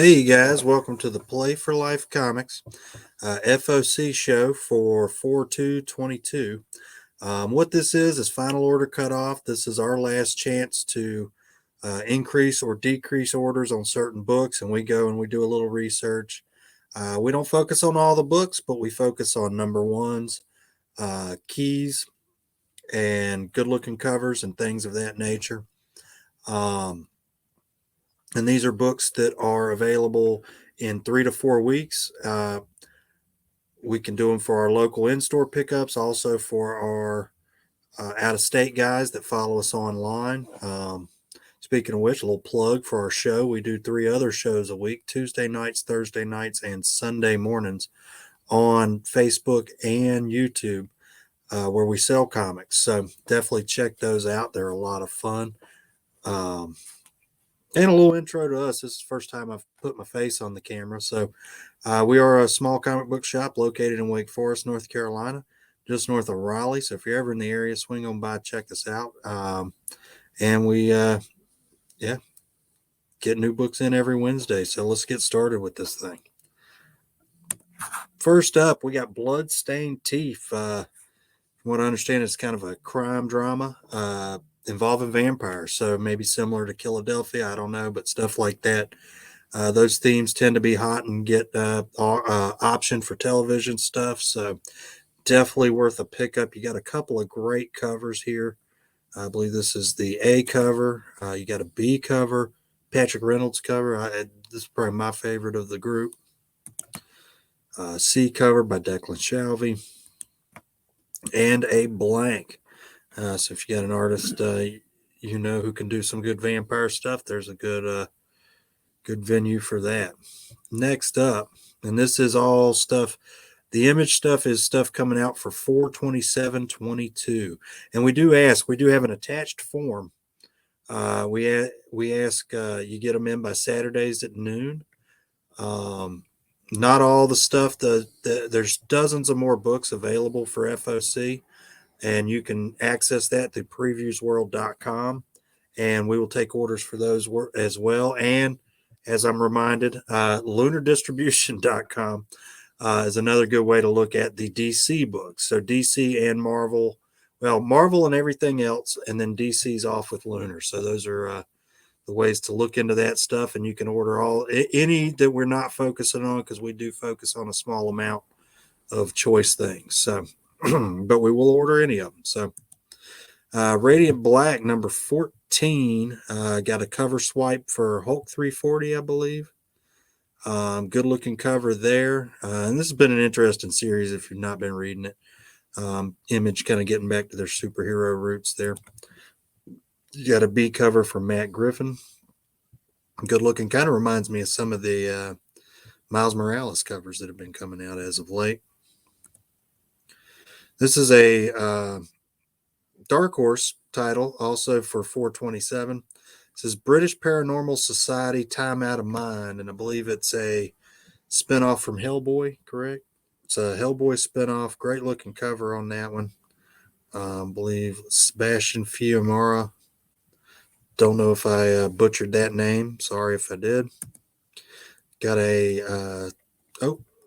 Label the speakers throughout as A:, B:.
A: Hey you guys, welcome to the Play for Life Comics FOC show for 4/2/22. What this is final order cutoff. This is our last chance to increase or decrease orders on certain books, and we go and we do a little research. We don't focus on all the books, but we focus on number ones, keys, and good looking covers and things of that nature. And these are books that are available in 3 to 4 weeks. We can do them for our local in-store pickups, also for our out-of-state guys that follow us online. Speaking of which, a little plug for our show. We do 3 other shows a week: Tuesday nights, Thursday nights, and Sunday mornings on Facebook and YouTube, where we sell comics. So definitely check those out. They're a lot of fun. And a little intro to us. This is the first time I've put my face on the camera. So we are a small comic book shop located in Wake Forest, North Carolina, just north of Raleigh. So if you're ever in the area, swing on by, check us out. And we, get new books in every Wednesday. So let's get started with this thing. First up, we got Bloodstained Teeth. From what I understand, it's kind of a crime drama involving vampires, so maybe similar to Philadelphia, I don't know, but stuff like that. Those themes tend to be hot and get option for television stuff, so definitely worth a pickup. You got a couple of great covers here. I believe this is the A cover. You got a B cover, Patrick Reynolds cover. This is probably my favorite of the group. C cover by Declan Shalvey, and a blank. So if you got an artist who can do some good vampire stuff, there's a good venue for that. Next up, and this is all stuff. The Image stuff is stuff coming out for 4/27/22, and we do have an attached form. We ask you get them in by Saturdays at noon. Not all the stuff. There's dozens of more books available for FOC. And you can access that through previewsworld.com, and we will take orders for those as well. And as I'm reminded, lunardistribution.com is another good way to look at the DC books. So DC and Marvel, Marvel and everything else, and then DC's off with Lunar. So those are the ways to look into that stuff, and you can order any that we're not focusing on, because we do focus on a small amount of choice things. So but we will order any of them. So Radiant Black number 14 got a cover swipe for Hulk 340, I believe. Good looking cover there. And this has been an interesting series if you've not been reading it. Image kind of getting back to their superhero roots there. You got a B cover for Matt Griffin. Good looking, kind of reminds me of some of the Miles Morales covers that have been coming out as of late. This is a Dark Horse title, also for 4/27. It says British Paranormal Society Time Out of Mind, and I believe it's a spinoff from Hellboy, correct? It's a Hellboy spinoff. Great looking cover on that one. I believe Sebastian Fiumara. Don't know if I butchered that name. Sorry if I did. Got a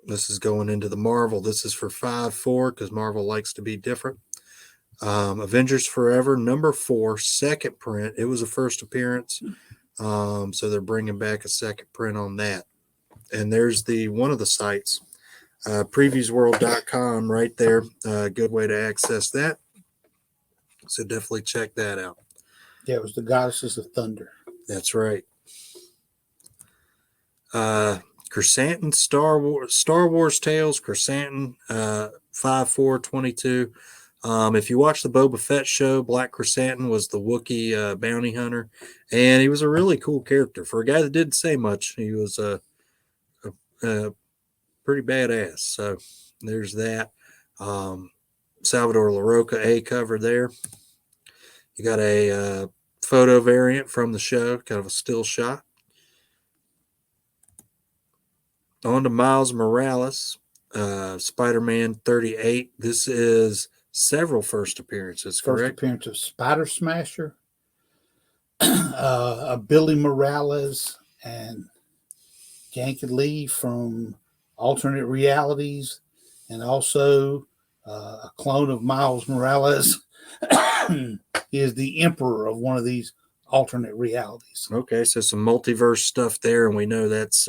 A: this is going into the Marvel. This is for 5/4 because Marvel likes to be different. Avengers Forever number 4, second print. It was a first appearance, so they're bringing back a second print on that. And there's one of the sites, previewsworld.com, right there. Good way to access that. So definitely check that out.
B: Yeah, it was the Goddesses of Thunder.
A: That's right. Chrysanthemum Star Wars Tales, Chrysanthemum 5/4/22. If you watch the Boba Fett show, Black Chrysanthemum was the Wookiee bounty hunter, and he was a really cool character. For a guy that didn't say much, he was a pretty badass. So there's that. Salvador LaRocca A cover there. You got a photo variant from the show, kind of a still shot. On to Miles Morales, Spider-Man 38. This is several first appearances, correct?
B: First appearance of Spider Smasher, Billy Morales, and Yankee Lee from Alternate Realities, and also a clone of Miles Morales is the emperor of one of these alternate realities.
A: Okay, so some multiverse stuff there, and we know that's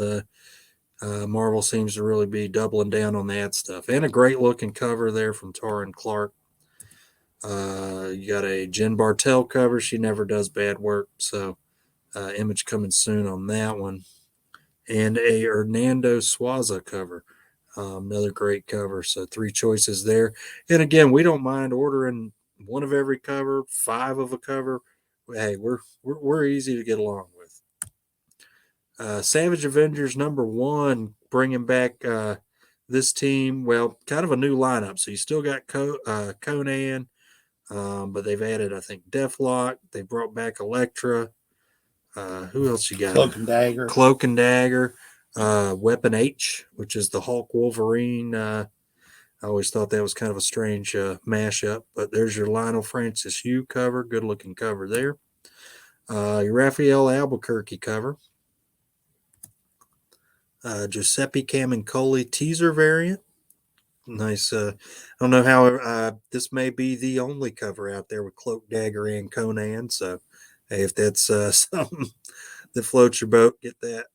A: Marvel seems to really be doubling down on that stuff. And a great looking cover there from Tara and Clark. You got a Jen Bartel cover. She never does bad work, so image coming soon on that one. And a Hernando Suaza cover. Another great cover. So 3 choices there. And again, we don't mind ordering one of every cover, 5 of a cover. Hey, we're easy to get along with. Savage Avengers #1, bringing back this team. Well, kind of a new lineup. So you still got Conan, but they've added, I think, Deathlock. They brought back Elektra. Who else you got? Cloak and Dagger. Weapon H, which is the Hulk Wolverine. I always thought that was kind of a strange mashup, but there's your Lionel Francis Hugh cover. Good looking cover there. Your Raphael Albuquerque cover. Giuseppe Camuncoli teaser variant. Nice. I don't know how this may be the only cover out there with Cloak, Dagger, and Conan. So, hey, if that's something that floats your boat, get that.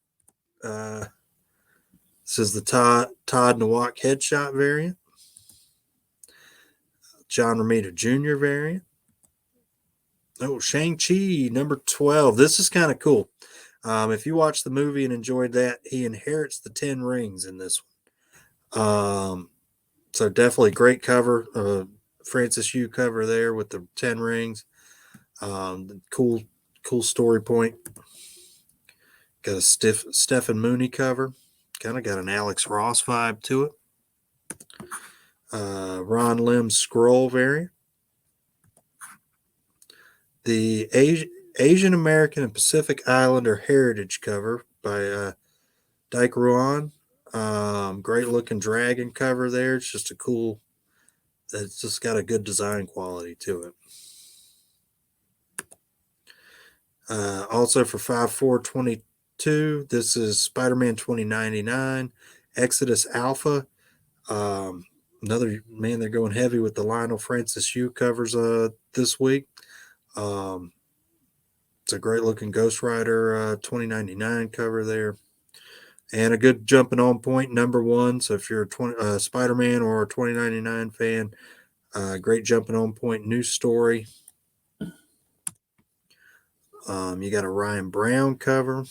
A: This is the Todd Nowak headshot variant. John Romita Jr. variant. Oh, Shang-Chi #12. This is kind of cool. If you watched the movie and enjoyed that, he inherits the 10 rings in this one. So definitely great cover. Francis Hugh cover there with the 10 rings. Cool story point. Got a Stephen Mooney cover. Kind of got an Alex Ross vibe to it. Ron Lim's Scroll variant. The Asian American and Pacific Islander Heritage cover by Dyke Ruan. Great looking dragon cover there. It's just it's just got a good design quality to it. Also for 5/4/22, this is Spider-Man 2099, Exodus Alpha. Another man, they're going heavy with the Lionel Francis Hugh covers this week. It's a great looking Ghost Rider 2099 cover there. And a good jumping on point, #1. So if you're a Spider-Man or a 2099 fan, great jumping on point new story. You got a Ryan Brown cover.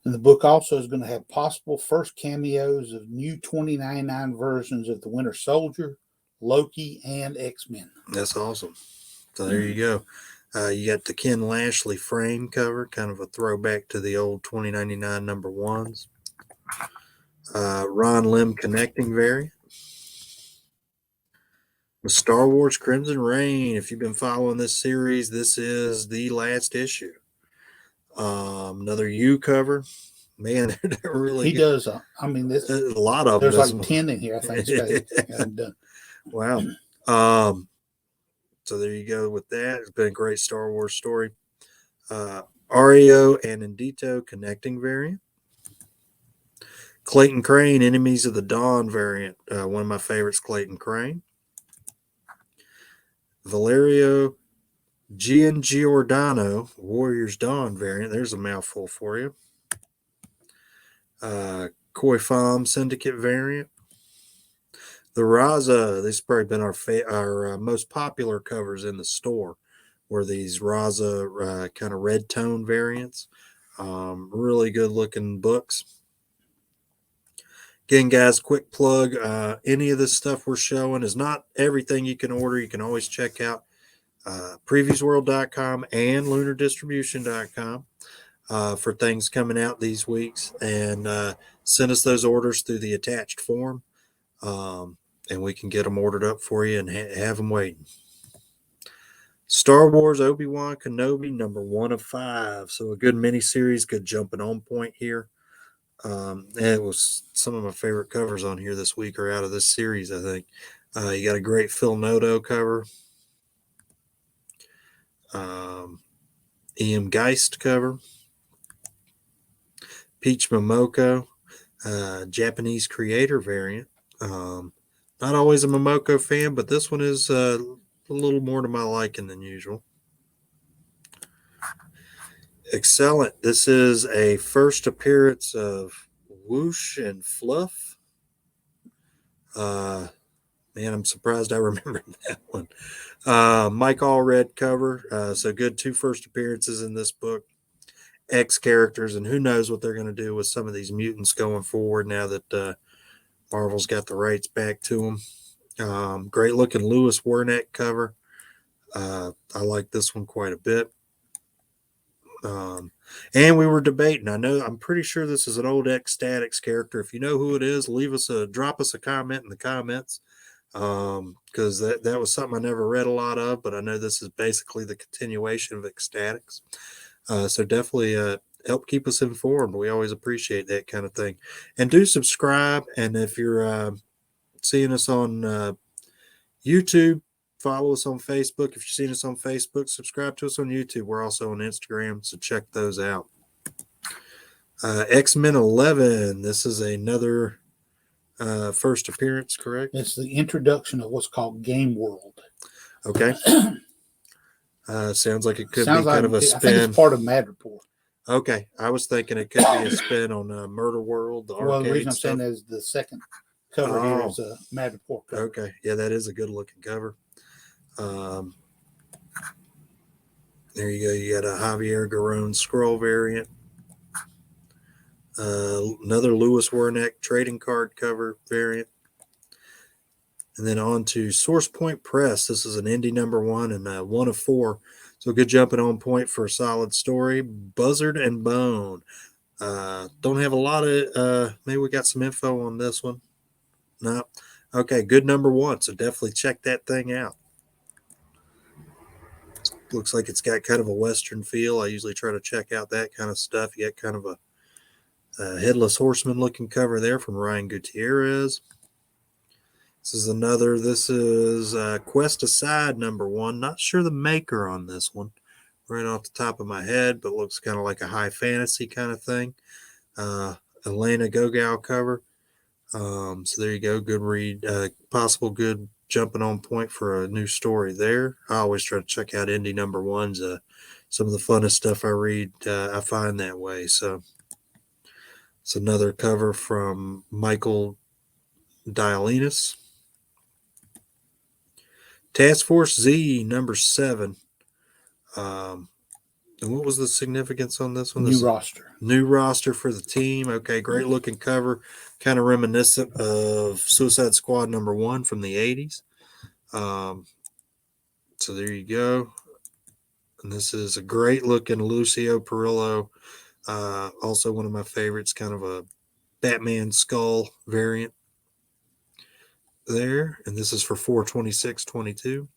B: And the book also is going to have possible first cameos of new 2099 versions of the Winter Soldier, Loki, and X-Men.
A: That's awesome. So there you go. You got the Ken Lashley frame cover, kind of a throwback to the old 2099 #1s. Ron Lim connecting variant. The Star Wars Crimson Reign. If you've been following this series, this is the last issue. Another U cover. Man, they're really.
B: He does. I mean,
A: a lot of
B: there's
A: them.
B: like 10 in here. I think. Done.
A: Wow. So there you go with that. It's been a great Star Wars story. Ario and Indito connecting variant. Clayton Crane, Enemies of the Dawn variant. One of my favorites, Clayton Crane. Valerio Giangiordano, Warriors Dawn variant. There's a mouthful for you. Koi Pham Syndicate variant. The Raza, this has probably been our most popular covers in the store, were these Raza kind of red tone variants. Really good looking books. Again, guys, quick plug. Any of this stuff we're showing is not everything you can order. You can always check out previewsworld.com and lunardistribution.com for things coming out these weeks, and send us those orders through the attached form, and we can get them ordered up for you and have them waiting. Star Wars Obi-Wan Kenobi #1 of 5. So a good mini series, good jumping on point here. It was some of my favorite covers on here this week are out of this series, I think. You got a great Phil Noto cover. E.M. Geist cover. Peach Momoko, Japanese creator variant. Not always a Momoko fan, but this one is a little more to my liking than usual. Excellent. This is a first appearance of Whoosh and Fluff. Man, I'm surprised I remembered that one. Mike Allred cover. So good 2 first appearances in this book. X characters, and who knows what they're going to do with some of these mutants going forward now that Marvel's got the rights back to them. Great looking Lewis Wernick cover. I like this one quite a bit. And we were debating. I'm pretty sure this is an old X-Statix character. If you know who it is, drop us a comment in the comments. Because that was something I never read a lot of, but I know this is basically the continuation of X-Statix. So definitely help keep us informed. We always appreciate that kind of thing. And do subscribe. And if you're seeing us on YouTube, follow us on Facebook. If you're seeing us on Facebook, subscribe to us on YouTube. We're also on Instagram, so check those out. X-Men 11. This is another first appearance, correct?
B: It's the introduction of what's called Game World.
A: Okay. Sounds like it could be
B: Sounds
A: kind
B: like,
A: of a
B: I think
A: spin.
B: it's part of Mad Report.
A: Okay. I was thinking it could be a spin on Murder World, the
B: Well, the reason I'm
A: stuff.
B: saying is the second cover here is a Mad Report cover.
A: Okay. Yeah, that is a good looking cover. There you go. You got a Javier Garrón Skrull variant. Another Lewis Wernick trading card cover variant. And then on to Source Point Press. This is an indie #1 and 1 of 4. So good jumping on point for a solid story. Buzzard and Bone. Don't have a lot of, maybe we got some info on this one. No. Okay, good #1. So definitely check that thing out. Looks like it's got kind of a Western feel. I usually try to check out that kind of stuff. You got kind of a Headless Horseman looking cover there from Ryan Gutierrez. This is Quest Aside #1. Not sure the maker on this one right off the top of my head, but looks kind of like a high fantasy kind of thing. Elena Gogol cover. So there you go. Good read. Possible good jumping on point for a new story there. I always try to check out indie #1s. Some of the funnest stuff I read, I find that way. So it's another cover from Michael Dialinas. Task Force Z #7. And what was the significance on this one?
B: New roster.
A: New roster for the team. Okay, great looking cover. Kind of reminiscent of Suicide Squad #1 from the 80s. So there you go. And this is a great looking Lucio Perillo. Also one of my favorites, kind of a Batman skull variant there. And this is for $426.22.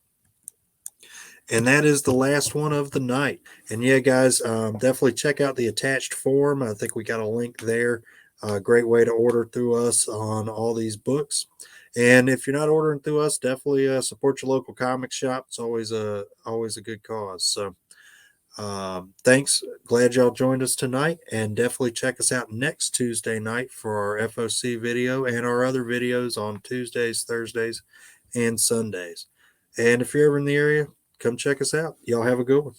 A: And that is the last one of the night. And yeah, guys, definitely check out the attached form. I think we got a link there. Great way to order through us on all these books. And if you're not ordering through us, definitely support your local comic shop. It's always a good cause. So thanks. Glad y'all joined us tonight. And definitely check us out next Tuesday night for our FOC video and our other videos on Tuesdays, Thursdays, and Sundays. And if you're ever in the area, come check us out. Y'all have a good one.